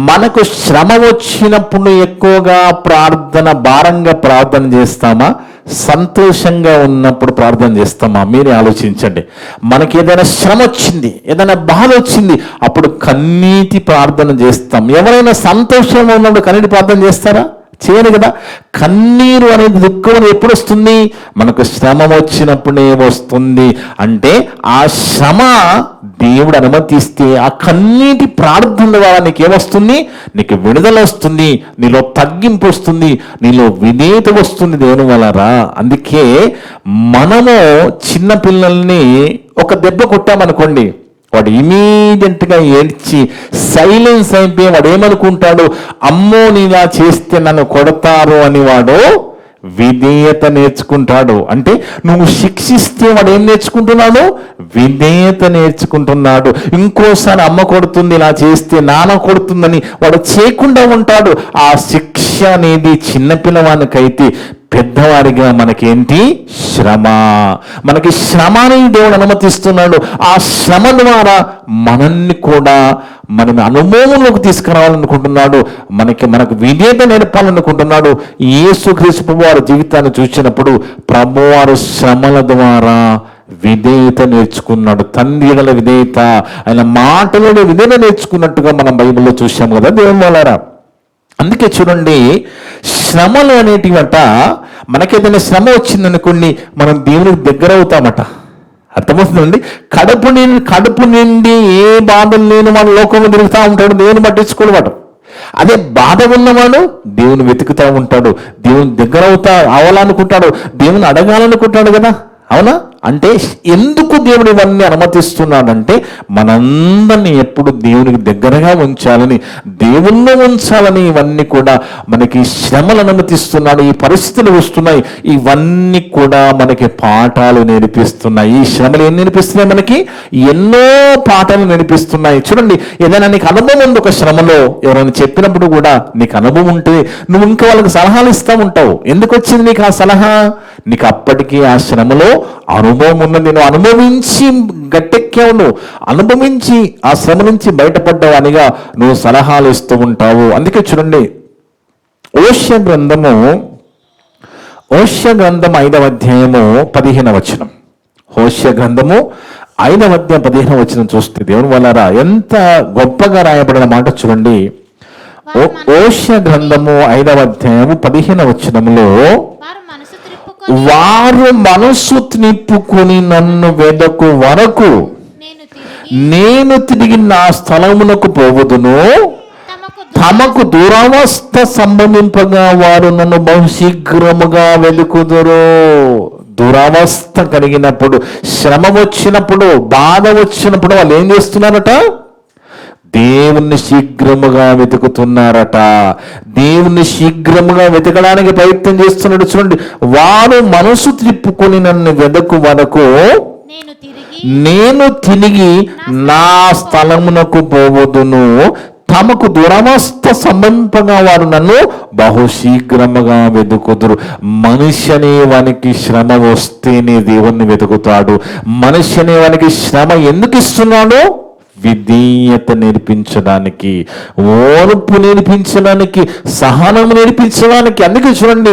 మనకు శ్రమ వచ్చినప్పుడు ఎక్కువగా భారంగా ప్రార్థన చేస్తామా, సంతోషంగా ఉన్నప్పుడు ప్రార్థన చేస్తామా? మీరే ఆలోచించండి. మనకి ఏదైనా శ్రమ వచ్చింది, ఏదైనా బాధ వచ్చింది, అప్పుడు కన్నీటి ప్రార్థన చేస్తాం. ఎవరైనా సంతోషంగా ఉన్నప్పుడు కన్నీటి ప్రార్థన చేస్తారా? చేయను కదా. కన్నీరు అనేది, దుఃఖం అనేది ఎప్పుడు వస్తుంది? మనకు శ్రమ వచ్చినప్పుడే వస్తుంది. అంటే ఆ శ్రమ దేవుడు అనుమతిస్తే ఆ కన్నీటి ప్రార్థన ద్వారా నీకు ఏమొస్తుంది? నీకు విడుదల వస్తుంది, నీలో తగ్గింపు వస్తుంది, నీలో విధేయత వస్తుంది దేవుని వలన. అందుకే మనము చిన్న పిల్లల్ని ఒక దెబ్బ కొట్టామనుకోండి, వాడు ఇమీడియట్గా ఏడ్చి సైలెన్స్ అయిపోయి వాడు ఏమనుకుంటాడు? అమ్మో, నీలా చేస్తే నన్ను కొడతారు అని వాడు విధేయత నేర్చుకుంటాడు. అంటే నువ్వు శిక్షిస్తే వాడు ఏం నేర్చుకుంటున్నాడు? విధేయత నేర్చుకుంటున్నాడు. ఇంకోసారి అమ్మ కొడుతుంది, ఇలా చేస్తే నాన్న కొడుతుందని వాడు చేయకుండా ఉంటాడు. ఆ శిక్ష అనేది చిన్నపిల్లవానికైతే, పెద్దవాడిగా మనకేంటి? శ్రమ. మనకి శ్రమని దేవుడు అనుమతిస్తున్నాడు. ఆ శ్రమ ద్వారా మనల్ని కూడా మన అనుభవంలోకి తీసుకురావాలనుకుంటున్నాడు. మనకు విధేయత నేర్పాలనుకుంటున్నాడు. యేసుక్రీస్తు ప్రభువారి జీవితాన్ని చూసినప్పుడు ప్రభువారు శ్రమల ద్వారా విధేయత నేర్చుకున్నాడు. తండ్రిల విధేయత, ఆయన మాటలలో విధేయత నేర్చుకున్నట్టుగా మనం బైబిల్లో చూసాం కదా దేవుని వలన. అందుకే చూడండి, శ్రమలు అనేటివట, మనకేదైనా శ్రమ వచ్చిందనుకోండి, మనం దేవునికి దగ్గర అవుతామట. అర్థమవుతుందండి? కడుపు నిండి ఏ బాధలు లేని వాడు లోకంలో తిరుగుతూ ఉంటాడు, దేవుని పట్టించుకోవాడు. అదే బాధ ఉన్నవాడు దేవుని వెతుకుతూ ఉంటాడు, దేవుని దగ్గర అవ్వాలనుకుంటాడు, దేవుని అడగాలనుకుంటాడు కదా. అవునా? అంటే ఎందుకు దేవుడు ఇవన్నీ అనుమతిస్తున్నాడంటే మనందరినీ ఎప్పుడు దేవునికి దగ్గరగా ఉంచాలని, దేవుల్లో ఉంచాలని ఇవన్నీ కూడా మనకి శ్రమలు అనుమతిస్తున్నాడు. ఈ పరిస్థితులు వస్తున్నాయి, ఇవన్నీ కూడా మనకి పాఠాలు నేర్పిస్తున్నాయి. ఈ శ్రమలు ఏం నేర్పిస్తున్నాయి? మనకి ఎన్నో పాఠాలు నేర్పిస్తున్నాయి. చూడండి, ఏదైనా నీకు అనుభవం ఉంది ఒక శ్రమలో, ఎవరైనా చెప్పినప్పుడు కూడా నీకు అనుభవం ఉంటే నువ్వు ఇంకా వాళ్ళకి సలహాలు ఇస్తూ ఉంటావు. ఎందుకు వచ్చింది నీకు ఆ సలహా? నీకు అప్పటికీ ఆ శ్రమలో అనుభవం ఉన్నది. నేను అనుభవించి గట్టెక్కావు, నువ్వు అనుభవించి ఆ శ్రమ నుంచి బయటపడ్డావు అనిగా నువ్వు సలహాలు ఇస్తూ ఉంటావు. అందుకే చూడండి, ఓష్య గ్రంథం 5వ అధ్యాయము 15వ వచనం. ఓష్య గ్రంథము 5వ అధ్యాయం 15వ వచనం చూస్తే దేవుని వల్లరా ఎంత గొప్పగా రాయబడిన మాట చూడండి. ఓష్య గ్రంథము 5వ అధ్యాయము 15వ వచనములో, వారు మనసు త్రిప్పుకొని నన్ను వెదకు వరకు నేను తిరిగి నా స్థలమునకు పోవదును. తమకు దురవస్థ సంభవింపగా వారు నన్ను బహుశీఘ్రముగా వెలుకుదురు. దురవస్థ కలిగినప్పుడు, శ్రమ వచ్చినప్పుడు, బాధ వచ్చినప్పుడు వాళ్ళు ఏం చేస్తున్నారట? దేవుణ్ణి శీఘ్రముగా వెతుకుతున్నారట. దేవుణ్ణి శీఘ్రముగా వెతకడానికి ప్రయత్నం చేస్తున్నాడు. చూడండి, వారు మనసు త్రిప్పుకొని నన్ను వెదకు వరకు నేను తిరిగి నా స్థలమునకు పోవదును. తమకు దురవస్థ సంబంధంగా వారు నన్ను బహుశీఘ్రముగా వెతుకుదురు. మనిషి అనే వానికి శ్రమ వస్తేనే దేవుణ్ణి వెతుకుతాడు. మనిషి అనే వానికి శ్రమ ఎందుకు ఇస్తున్నాడు? విధేయత నేర్పించడానికి, ఓర్పు నేర్పించడానికి, సహనం నేర్పించడానికి. అందుకే చూడండి,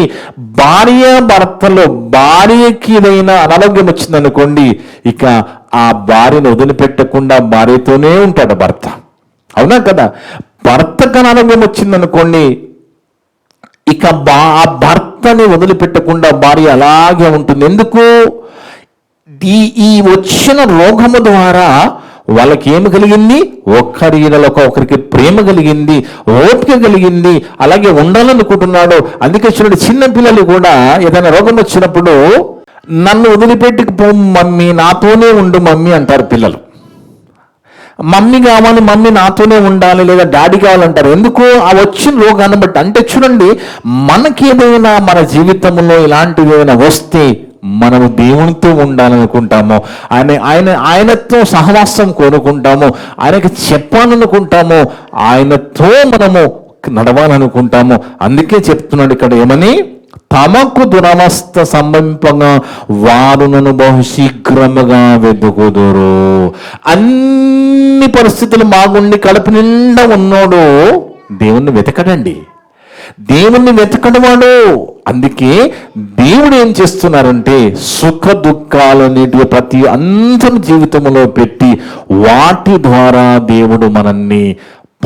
భార్య భర్తలో భార్యకి ఏదైనా అనారోగ్యం వచ్చిందనుకోండి, ఇక ఆ భార్యను వదిలిపెట్టకుండా భార్యతోనే ఉంటాడు భర్త. అవునా కదా? భర్తకు అనారోగ్యం వచ్చిందనుకోండి, ఇక ఆ భర్తని వదిలిపెట్టకుండా భార్య అలాగే ఉంటుంది. ఎందుకు? ఈ వచ్చిన రోగము ద్వారా వాళ్ళకి ఏమి కలిగింది? ఒకరికి ప్రేమ కలిగింది, ఓపిక కలిగింది, అలాగే ఉండాలనుకుంటున్నాడు. అందుకే చూడండి, చిన్న పిల్లలు కూడా ఏదైనా రోగం వచ్చినప్పుడు నన్ను వదిలిపెట్టి పో మమ్మీ, నాతోనే ఉండు మమ్మీ అంటారు పిల్లలు. మమ్మీ కావాలి, మమ్మీ నాతోనే ఉండాలి, లేదా డాడీ కావాలంటారు. ఎందుకు? ఆ వచ్చిన రోగాన్ని బట్టి. అంటే చూడండి, మనకి ఏదైనా మన జీవితంలో ఇలాంటివి ఏమైనా వస్తే మనము దేవునితో ఉండాలనుకుంటాము, ఆయనతో సహవాసం కోరుకుంటాము, ఆయనకి చెప్పాలనుకుంటాము, ఆయనతో మనము నడవాలనుకుంటాము. అందుకే చెప్తున్నాడు ఇక్కడ ఏమని? తమకు దురవస్థ సంభవింపగా వారు నన్ను బహుశీఘ్రముగా వెతుకుదురు. అన్ని పరిస్థితులు బాగుండి కడుపు నిండా ఉన్నోడు దేవుణ్ణి వెతకడండి. దేవుణ్ణి వెతకడవాడు. అందుకే దేవుడు ఏం చేస్తున్నారంటే సుఖ దుఃఖాలన్నిటి ప్రతి అందరి జీవితంలో పెట్టి వాటి ద్వారా దేవుడు మనల్ని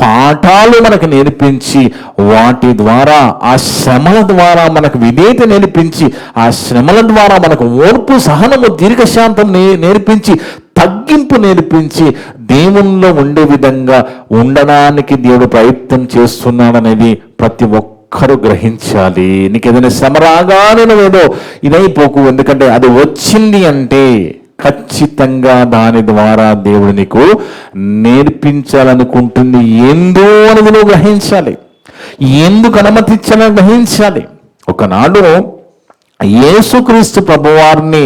పాఠాలు మనకు నేర్పించి, వాటి ద్వారా ఆ శ్రమల ద్వారా మనకు విధేయత నేర్పించి, ఆ శ్రమల ద్వారా మనకు ఓర్పు, సహనము, దీర్ఘశాంతం నేర్పించి, తగ్గింపు నేర్పించి, దేవుల్లో ఉండే విధంగా ఉండడానికి దేవుడు ప్రయత్నం చేస్తున్నాడనేది ప్రతి ఒక్కరూ గ్రహించాలి. నీకు ఏదైనా శ్రమ రాగానే నువ్వేదో ఇదైపోకు. ఎందుకంటే అది వచ్చింది అంటే ఖచ్చితంగా దాని ద్వారా దేవుడు నీకు నేర్పించాలనుకుంటుంది ఏందో అనేది నువ్వు గ్రహించాలి. ఎందుకు అనుమతించాలని గ్రహించాలి. ఒకనాడు యేసుక్రీస్తు ప్రభువారిని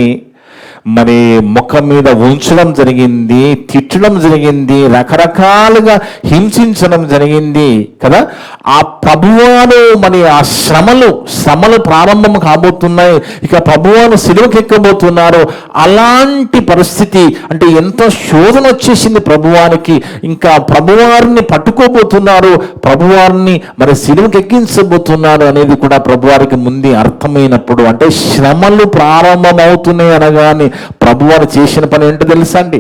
మరి ముఖం మీద ఉంచడం జరిగింది, తిట్టడం జరిగింది, రకరకాలుగా హింసించడం జరిగింది కదా. ఆ ప్రభువారు మరి ఆ శ్రమలు ప్రారంభం కాబోతున్నాయి. ఇక ప్రభువారు సిలువకెక్కబోతున్నారు. అలాంటి పరిస్థితి, అంటే ఎంతో శోధన వచ్చేసింది ప్రభువారికి. ఇంకా ప్రభువారిని పట్టుకోబోతున్నారు, ప్రభువారిని మరి సిలువకెక్కించబోతున్నారు అనేది కూడా ప్రభువారికి ముందే అర్థమైనప్పుడు, అంటే శ్రమలు ప్రారంభమవుతున్నాయి అనగానే ప్రభువారు చేసిన పని ఏంటో తెలుసా అండి?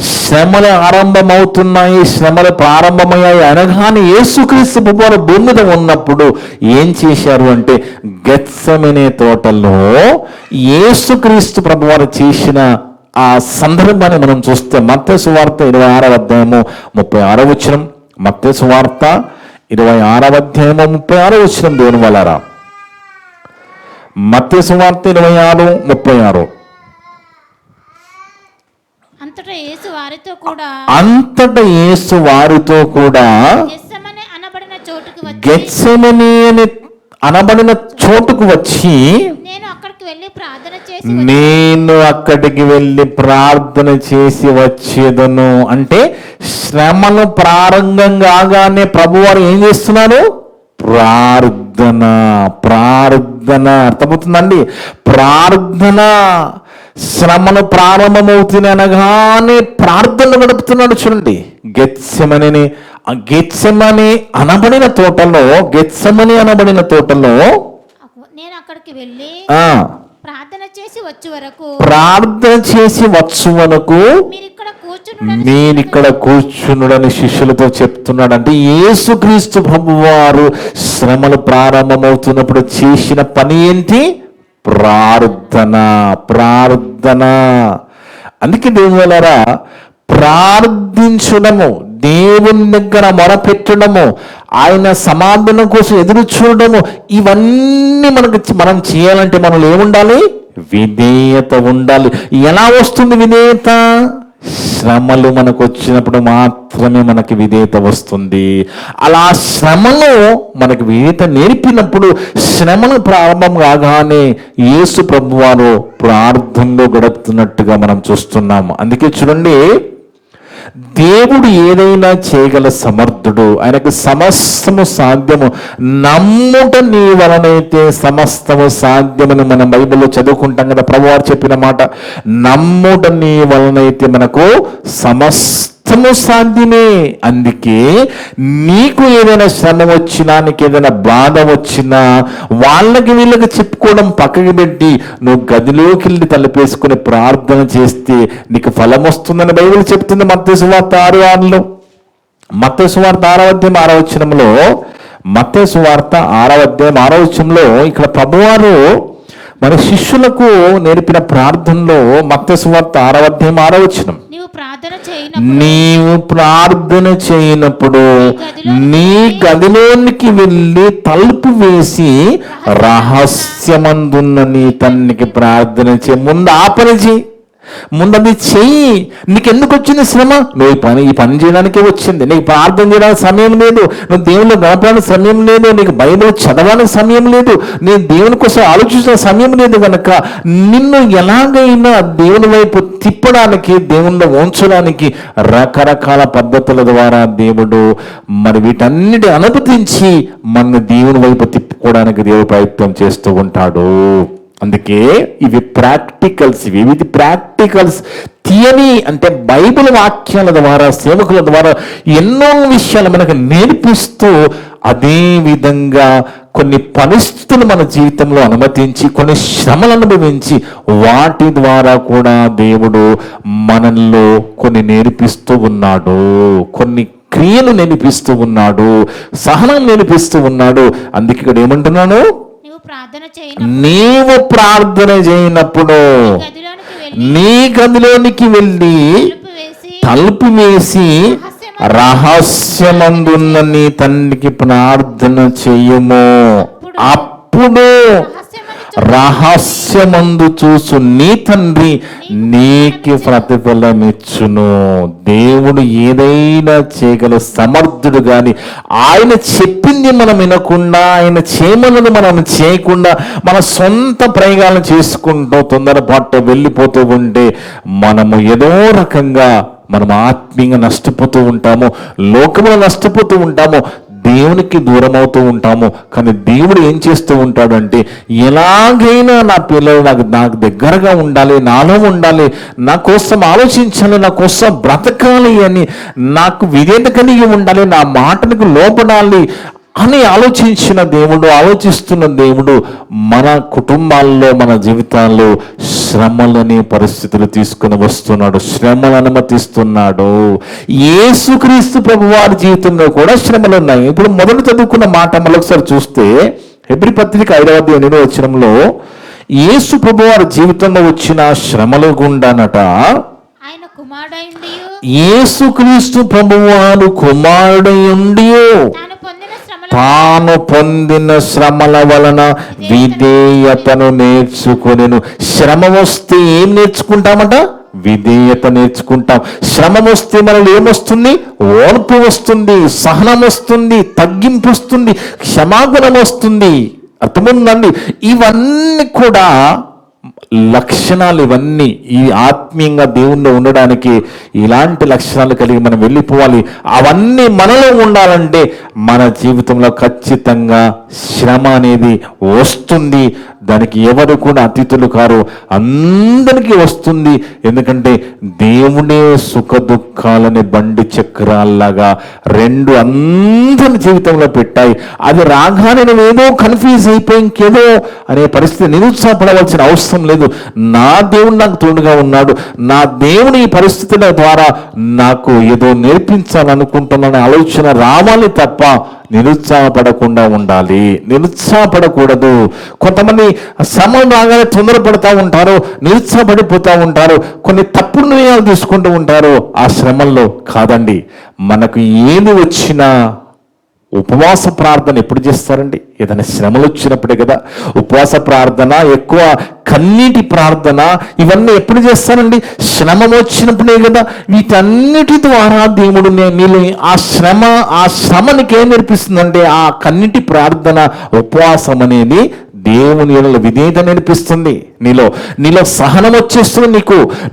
శ్రమలు ఆరంభమవుతున్నాయి, శ్రమలు ప్రారంభమయ్యాయి అనగానే యేసుక్రీస్తు ప్రభువారు భూమి మీద ఉన్నప్పుడు ఏం చేశారు అంటే, గెత్సెమనే తోటలో యేసుక్రీస్తు ప్రభువారు చేసిన ఆ సందర్భాన్ని మనం చూస్తే మత్తయి సువార్త 26వ అధ్యాయము 36వ వచనం. మత్తయి సువార్త 26వ అధ్యాయము 36వ వచనం. దేవుని వల్లరా, మత్తయి సువార్త 26:36. వారితో కూడా అంతటా యేసు వారితో కూడా గెత్సెమనే అనబడిన చోటుకు వచ్చి గెత్సెమనీ అని అనబడిన చోటుకు వచ్చి నేను అక్కడికి వెళ్ళి ప్రార్థన చేసి నేను అక్కడికి వెళ్ళి ప్రార్థన చేసి వచ్చేదను. అంటే శ్రమలు ప్రారంభం కాగానే ప్రభువారు ఏం చేస్తున్నారు? ప్రార్థన. అర్థమవుతుందండి? ప్రార్థన. శ్రమలు ప్రారంభమవుతుంది అనగానే ప్రార్థన గడుపుతున్నాడు. చూడండి, గెత్సెమనీ అనబడిన తోటలో నేను అక్కడికి వెళ్ళి ప్రార్థన చేసి వచ్చు వరకు మీరు ఇక్కడ కూర్చునుడని శిష్యులతో చెప్తున్నాడు. అంటే యేసుక్రీస్తు ప్రభువారు శ్రమలు ప్రారంభమవుతున్నప్పుడు చేసిన పని ఏంటి? ప్రార్థన. అందుకే దేవులారా, ప్రార్థించడము, దేవుని దగ్గర మొరపెట్టడము, ఆయన సమాధానం కోసం ఎదురు చూడడము, ఇవన్నీ మనం చేయాలంటే మనలో ఏముండాలి? విధేయత ఉండాలి. ఎలా వస్తుంది విధేయత? శ్రమలు మనకు వచ్చినప్పుడు మాత్రమే మనకి విధేయత వస్తుంది. అలా శ్రమలో మనకు విధేయత నేర్పినప్పుడు శ్రమలు ప్రారంభం కాగానే యేసు ప్రభువారు ప్రార్థనలో గడుపుతున్నట్టుగా మనం చూస్తున్నాము. అందుకే చూడండి, దేవుడు ఏదైనా చేయగల సమర్థుడు. ఆయనకు సమస్తము సాధ్యము. నమ్ముట నీ వలనైతే సమస్తము సాధ్యమని మనం బైబిల్లో చదువుకుంటాం కదా. ప్రభువారు చెప్పిన మాట, నమ్ముట నీ వలనైతే మనకు సమస్తము సాధ్యమే. అందుకే నీకు ఏదైనా శ్రమ వచ్చినా, నీకు ఏదైనా బాధ వచ్చినా, వాళ్ళకి వీళ్ళకి చెప్పుకోవడం పక్కకి పెట్టి నువ్వు గదిలోకి వెళ్ళి తలుపేసుకుని ప్రార్థన చేస్తే నీకు ఫలం వస్తుందని బైబిల్ చెప్తుంది. మత్తయి సువార్త 6:6లో, మత్తయి సువార్త 6:6 మత్తయి సువార్త 6:6 ఇక్కడ ప్రభువారు మన శిష్యులకు నేర్పిన ప్రార్థనలో మత్తయి సువార్త 6:6 నీవు ప్రార్థన చేయనప్పుడు నీ గదిలోనికి వెళ్ళి తలుపు వేసి రహస్యమందున్న నీ తండ్రికి ప్రార్థన చేయి. ముందు ఆ పని చేయి, ముందు చెయ్యి. నీకెందుకు వచ్చింది శ్రమ? నువ్వు ఈ పని చేయడానికే వచ్చింది. నీకు ప్రార్థన చేయడానికి సమయం లేదు, నువ్వు దేవుని గడపడానికి సమయం లేదు, నీకు బైబిల్ చదవడానికి సమయం లేదు, నేను దేవుని కోసం ఆలోచించిన సమయం లేదు. కనుక నిన్ను ఎలాగైనా దేవుని వైపు తిప్పడానికి, దేవుణ్ణి ఉంచడానికి రకరకాల పద్ధతుల ద్వారా దేవుడు మరి వీటన్నిటి అనుమతించి మన దేవుని వైపు తిప్పుకోవడానికి దేవుడు ప్రయత్నం చేస్తూ ఉంటాడు. అందుకే ఇవి ప్రాక్టికల్స్. థియరీ అంటే బైబిల్ వాక్యాల ద్వారా, సేవకుల ద్వారా ఎన్నో విషయాలు మనకు నేర్పిస్తూ, అదే విధంగా కొన్ని పరిస్థితులు మన జీవితంలో అనుమతించి, కొన్ని శ్రమలు అనుభవించి, వాటి ద్వారా కూడా దేవుడు మనల్లో కొన్ని నేర్పిస్తూ ఉన్నాడు. కొన్ని క్రియలు నేర్పిస్తూ ఉన్నాడు, సహనం నేర్పిస్తూ ఉన్నాడు. అందుకే ఇక్కడ ఏమంటున్నాను? నీవు ప్రార్థన చేయనప్పుడు నీ గదిలోనికి వెళ్ళి తలుపు వేసి రహస్యమందున్న నీ తండ్రికి ప్రార్థన చెయ్యము. అప్పుడు రహస్యమందు చూసు నీ తండ్రి నీకు ప్రతిఫలం ఇచ్చును. దేవుడు ఏదైనా చేయగల సమర్థుడు. గాని ఆయన చెప్పింది మనం వినకుండా, ఆయన చేయమన్నది మనం చేయకుండా, మన సొంత ప్రయోగాలను చేసుకుంటూ తొందరపాటు వెళ్ళిపోతూ ఉంటే మనము ఏదో రకంగా మనం ఆత్మీయంగా నష్టపోతూ ఉంటాము, లోకంలో నష్టపోతూ ఉంటాము, దేవునికి దూరం అవుతూ ఉంటాము. కానీ దేవుడు ఏం చేస్తూ ఉంటాడు అంటే, ఎలాగైనా నా పిల్లలు నాకు దగ్గరగా ఉండాలి, నాలో ఉండాలి, నా కోసం ఆలోచించాలి, నా కోసం బ్రతకాలి అని, నాకు విధేయత కలిగి ఉండాలి, నా మాటలకు లోపడాలి అని ఆలోచిస్తున్న దేవుడు మన కుటుంబాల్లో, మన జీవితాల్లో శ్రమలని పరిస్థితులు తీసుకుని వస్తున్నాడు, శ్రమలు అనుమతిస్తున్నాడు. యేసుక్రీస్తు ప్రభువారి జీవితంలో కూడా శ్రమలు ఉన్నాయి. ఇప్పుడు మొదలు చదువుకున్న మాట మరొకసారి చూస్తే, హెబ్రీ పత్రిక 5:8 యేసు ప్రభువారి జీవితంలో వచ్చిన శ్రమల గుండానట యేసుక్రీస్తు ప్రభువారు కుమారుడయుండి తాను పొందిన శ్రమల వలన విధేయతను నేర్చుకొనెను. శ్రమ వస్తే ఏం నేర్చుకుంటామట? విధేయత నేర్చుకుంటాం. శ్రమ వస్తే మనలో ఏమొస్తుంది? ఓర్పు వస్తుంది, సహనం వస్తుంది, తగ్గింపు వస్తుంది, క్షమాగుణం వస్తుంది. అర్థముందండి? ఇవన్నీ కూడా లక్షణాలు. ఇవన్నీ ఈ ఆత్మీయంగా దేవుణ్ణి ఉండడానికి ఇలాంటి లక్షణాలు కలిగి మనం వెళ్ళిపోవాలి. అవన్నీ మనలో ఉండాలంటే మన జీవితంలో ఖచ్చితంగా శ్రమ అనేది వస్తుంది. దానికి ఎవరు కూడా అతిథులు కారు, అందరికీ వస్తుంది. ఎందుకంటే దేవుడే సుఖ దుఃఖాలని బండి చక్రాల్లాగా రెండు అందరి జీవితంలో పెట్టాయి. అది రాగానే నేను ఏదో కన్ఫ్యూజ్ అయిపోయి ఇంకేదో అనే పరిస్థితి నిరుత్సాహపడవలసిన అవసరం లేదు. నా దేవుడు నాకు తోడుగా ఉన్నాడు, నా దేవుని ఈ పరిస్థితుల ద్వారా నాకు ఏదో నేర్పించాలనుకుంటున్నానే ఆలోచన రావాలి తప్ప నిరుత్సాహపడకుండా ఉండాలి. నిరుత్సాహపడకూడదు. కొంతమంది శ్రమ రాగానే తొందరపడతా ఉంటారు, నిరుత్సాహపడిపోతూ ఉంటారు, కొన్ని తప్పుడు నిర్ణయాలు తీసుకుంటూ ఉంటారు. ఆ శ్రమల్లో కాదండి, మనకు ఏది వచ్చినా ఉపవాస ప్రార్థన ఎప్పుడు చేస్తారండి? ఏదైనా శ్రమలు వచ్చినప్పుడే కదా. ఉపవాస ప్రార్థన, ఎక్కువ కన్నీటి ప్రార్థన, ఇవన్నీ ఎప్పుడు చేస్తారండి? శ్రమ వచ్చినప్పుడే కదా. వీటన్నిటి ద్వారా దేవుడు నీలో ఆ శ్రమనికి ఏం నేర్పిస్తుందంటే ఆ కన్నీటి ప్రార్థన, ఉపవాసం అనేది దేవుని విధేయత నేర్పిస్తుంది. నీలో సహనం వచ్చేస్తుంది.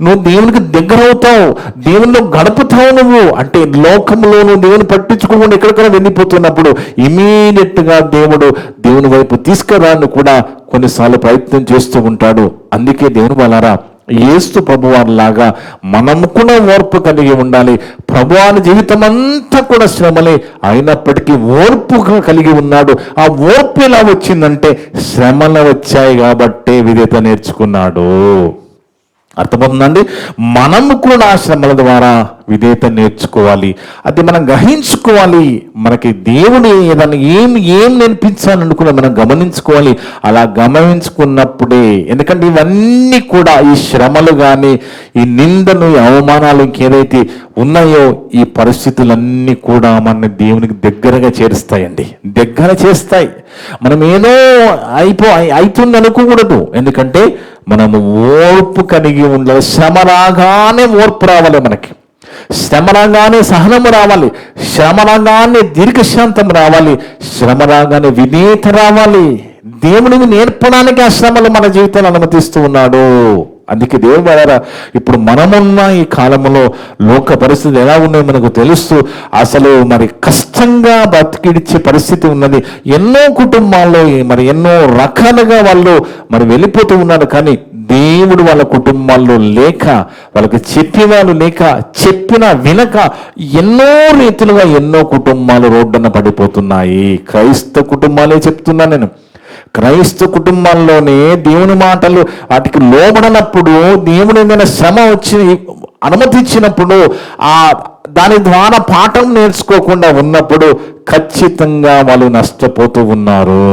నువ్వు దేవునికి దగ్గర అవుతావు, దేవునిలో గడుపుతావు. నువ్వు అంటే లోకంలో నువ్వు దేవుని పట్టించుకోకుండా ఎక్కడికైనా వెళ్ళిపోతున్నప్పుడు ఇమీడియట్గా దేవుని వైపు తీసుకురాను కూడా కొన్నిసార్లు ప్రయత్నం చేస్తూ ఉంటాడు. అందుకే దేవుని వాళ్ళారా, యేసు ప్రభువారిలాగా మనము కూడా ఓర్పు కలిగి ఉండాలి. ప్రభువారి జీవితం అంతా కూడా శ్రమలే అయినప్పటికీ ఓర్పుగా కలిగి ఉన్నాడు. ఆ ఓర్పు ఎలా వచ్చిందంటే శ్రమలు వచ్చాయి కాబట్టే విధేయత నేర్చుకున్నాడు. అర్థమవుతుందండి? మనము కూడా ఆ శ్రమల ద్వారా విధేయత నేర్చుకోవాలి. అది మనం గ్రహించుకోవాలి. మనకి దేవుడు ఏదైనా ఏం నేర్పించాలనుకున్నా మనం గమనించుకోవాలి. అలా గమనించుకున్నప్పుడే, ఎందుకంటే ఇవన్నీ కూడా ఈ శ్రమలు కానీ ఈ నిందలు, ఈ అవమానాలు ఇంకేదైతే ఉన్నాయో ఈ పరిస్థితులన్నీ కూడా మన దేవునికి దగ్గరగా చేరుస్తాయండి, దగ్గర చేస్తాయి. మనం ఏదో అవుతుంది అనుకోకూడదు. ఎందుకంటే మనము ఓర్పు కలిగి ఉండాలి. శ్రమ రాగానే ఓర్పు రావాలి, మనకి శ్రమ రాగానే సహనము రావాలి, శ్రమ రాగానే దీర్ఘశాంతం రావాలి, శ్రమ రాగానే విధేయత రావాలి. దేవుడిని నేర్పడానికి ఆ శ్రమలు మన జీవితాన్ని అనుమతిస్తూ ఉన్నాడు. అందుకే దేవుడు వారా, ఇప్పుడు మనమున్న ఈ కాలంలో లోక పరిస్థితులు ఎలా ఉన్నాయో మనకు తెలుస్తూ అసలు మరి కష్టంగా బతికిడిచ్చే పరిస్థితి ఉన్నది. ఎన్నో కుటుంబాల్లో మరి ఎన్నో రకాలుగా వాళ్ళు మరి వెళ్ళిపోతూ ఉన్నారు. కానీ దేవుడు వాళ్ళ కుటుంబాల్లో లేక, వాళ్ళకి చెప్పేవాళ్ళు లేక, చెప్పినా వినక ఎన్నో రీతిలుగా ఎన్నో కుటుంబాలు రోడ్డున పడిపోతున్నాయి. క్రైస్తవ కుటుంబాలే చెప్తున్నా నేను. క్రైస్తవ కుటుంబాల్లోనే దేవుని మాటలు వాటికి లోబడనప్పుడు, దేవుని ఏదైనా శ్రమ వచ్చి అనుమతించినప్పుడు దాని ద్వారా పాఠం నేర్చుకోకుండా ఉన్నప్పుడు ఖచ్చితంగా వాళ్ళు నష్టపోతూ ఉన్నారు.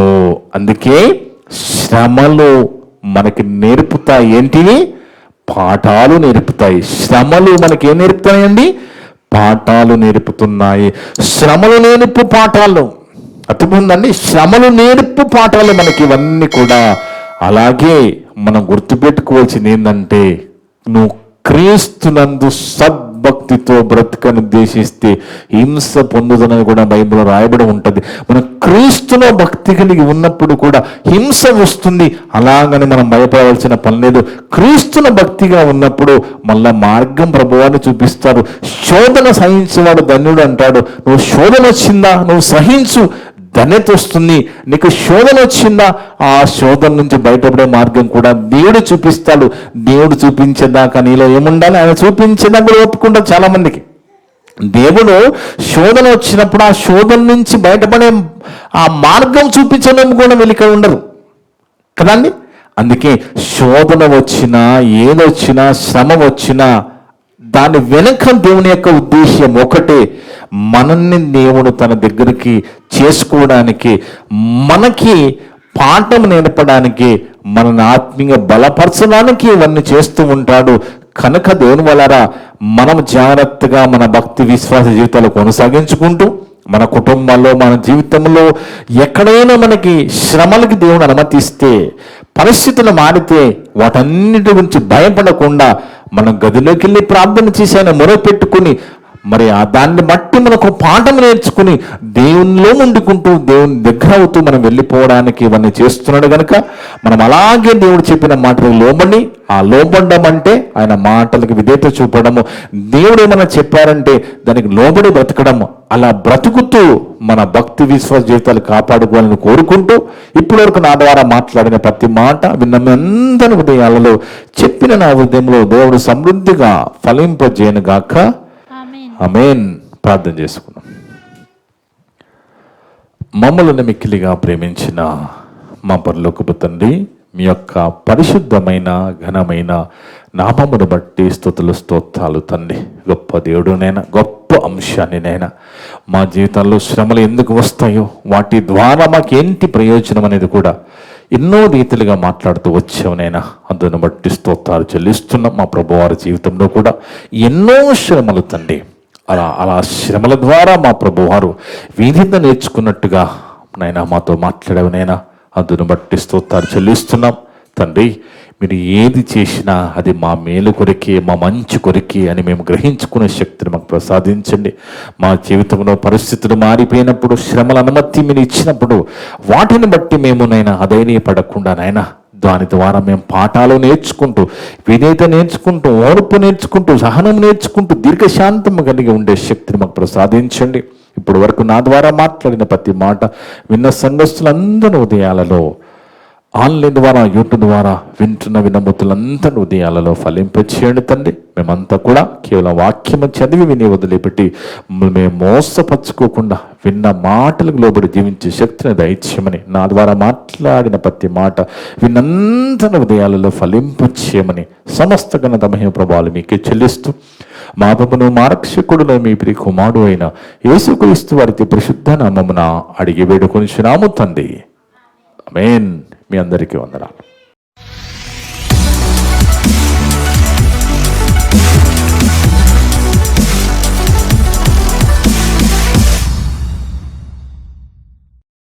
అందుకే శ్రమలు మనకి నేర్పుతాయి. ఏంటివి? పాఠాలు నేర్పుతాయి. శ్రమలు మనకి ఏం నేర్పుతాయండి? పాఠాలు నేర్పుతున్నాయి. శ్రమలు నేర్పు పాఠాలు. అర్థమైందండి? శ్రమలు నేర్పు పాఠాలు మనకి ఇవన్నీ కూడా. అలాగే మనం గుర్తుపెట్టుకోవాల్సింది ఏంటంటే, నువ్వు క్రీస్తునందు సద్భక్తితో బ్రతకను ఉద్దేశిస్తే హింస పొందుదనని కూడా బైబిల్లో రాయబడి ఉంటుంది. మనం క్రీస్తులో భక్తి కలిగి ఉన్నప్పుడు కూడా హింస వస్తుంది. అలాగని మనం భయపడవలసిన పని లేదు. క్రీస్తుల భక్తిగా ఉన్నప్పుడు మళ్ళా మార్గం ప్రభువాన్ని చూపిస్తారు. శోధన సహించేవాడు ధన్యుడు అంటాడు. నువ్వు శోధన వచ్చిందా, నువ్వు సహించు, ధన్యత వస్తుంది. నీకు శోధన వచ్చిందా, ఆ శోధన నుంచి బయటపడే మార్గం కూడా దేవుడు చూపిస్తాడు. దేవుడు చూపించేదాకా నీలో ఏముండాలి? ఆయన చూపించేదాకా ఒప్పుకుంటా. చాలా మందికి దేవుడు శోధన వచ్చినప్పుడు ఆ శోధన నుంచి బయటపడే ఆ మార్గం చూపించడం కూడా వెలిక ఉండరు కదండి. అందుకే శోధన వచ్చినా, ఏదొచ్చినా, శ్రమ వచ్చినా దాని వెనక దేవుని యొక్క ఉద్దేశం ఒకటే, మనల్ని దేవుడు తన దగ్గరికి చేసుకోవడానికి, మనకి పాఠం నేర్పడానికి, మనల్ని ఆత్మీయంగా బలపరచడానికి ఇవన్నీ చేస్తూ ఉంటాడు. కనుక దేవుని వలన మనం జాగ్రత్తగా మన భక్తి విశ్వాస జీవితాలు కొనసాగించుకుంటూ మన కుటుంబాల్లో, మన జీవితంలో ఎక్కడైనా మనకి శ్రమలకి దేవుడు అనుమతిస్తే, పరిస్థితులు మారితే వాటన్నిటి గురించి భయపడకుండా మనం గదిలోకి వెళ్ళి ప్రార్థన చేసి ఆయన మొరపెట్టుకుని మరి దాన్ని బట్టి మనకు పాఠం నేర్చుకుని దేవునిలో ఉండుకుంటూ దేవుని దగ్గర అవుతూ మనం వెళ్ళిపోవడానికి ఇవన్నీ చేస్తున్నాడు కనుక మనం అలాగే దేవుడు చెప్పిన మాటలకు లోబడి ఆ లోబడ్డం అంటే ఆయన మాటలకు విధేయత చూపడము, దేవుడు ఏమైనా చెప్పారంటే దానికి లోబడి బ్రతకడము, అలా బ్రతుకుతూ మన భక్తి విశ్వాస జీవితాలు కాపాడుకోవాలని కోరుకుంటూ ఇప్పటి వరకు నా ద్వారా మాట్లాడిన ప్రతి మాట విన్న మీ అందరి హృదయాలలో చెప్పిన నా హృదయంలో దేవుడు సమృద్ధిగా ఫలింపజేయను గాక. ఆమేన్. ఆమేన్. ప్రార్థన చేసుకున్నాం. మమ్మల్ని మిక్కిలిగా ప్రేమించిన మా పరలోకపు తండ్రి, మీ యొక్క పరిశుద్ధమైన ఘనమైన నామమును బట్టి స్తుతులు స్తోత్రాలు తండ్రి. గొప్ప దేవుడునైనా, గొప్ప అంశాన్ని నైనా మా జీవితాల్లో శ్రమలు ఎందుకు వస్తాయో వాటి ద్వారా మాకేంటి ప్రయోజనం అనేది కూడా ఎన్నో రీతిలుగా మాట్లాడుతూ వచ్చావునైనా, అందును బట్టి స్తోత్రాలు చెల్లిస్తున్నాం. మా ప్రభువారి జీవితంలో కూడా ఎన్నో శ్రమలు తండ్రి, అలా శ్రమల ద్వారా మా ప్రభువారు విధిత నేర్చుకున్నట్టుగా నైనా మాతో మాట్లాడేవనైనా, అందును బట్టి స్తోత్రాలు చెల్లిస్తున్నాం తండ్రి. మీరు ఏది చేసినా అది మా మేలు కొరికే, మా మంచి కొరికే అని మేము గ్రహించుకునే శక్తిని మాకు ప్రసాదించండి. మా జీవితంలో పరిస్థితులు మారిపోయినప్పుడు, శ్రమల అనుమతి మీరు ఇచ్చినప్పుడు వాటిని బట్టి మేము నైనా అధైర్యపడకుండా నైనా దాని ద్వారా మేము పాఠాలు నేర్చుకుంటూ, విధేయత నేర్చుకుంటూ, ఓర్పు నేర్చుకుంటూ, సహనం నేర్చుకుంటూ, దీర్ఘశాంతము కలిగి ఉండే శక్తిని మాకు ప్రసాదించండి. ఇప్పుడు వరకు నా ద్వారా మాట్లాడిన ప్రతి మాట విన్న సంఘస్థులందరి ఉదయాలలో, ఆన్లైన్ ద్వారా, యూట్యూబ్ ద్వారా వింటున్న వినముతులందరి ఉదయాలలో ఫలింపచేయండి తండ్రి. మేమంతా కూడా కేవలం వాక్యము చదివి విని వదిలిపెట్టి మేము మోసపరుచుకోకుండా విన్న మాటలకు లోబడి జీవించే శక్తిని దయచేయమని, నా ద్వారా మాట్లాడిన ప్రతి మాట విన్నందరి ఉదయాలలో ఫలింపచేయమని సమస్త ఘనత మహిమ ప్రభావాలు మీకే చెల్లిస్తూ మా ప్రభువును మా రక్షకుడును మీ ప్రియ కుమారుడు అయిన యేసుక్రీస్తు వారి పరిశుద్ధ నామమున అడిగి వేడుకొనిచున్నాము తండ్రి. ఆమేన్. మీ అందరికీ వందనాలు.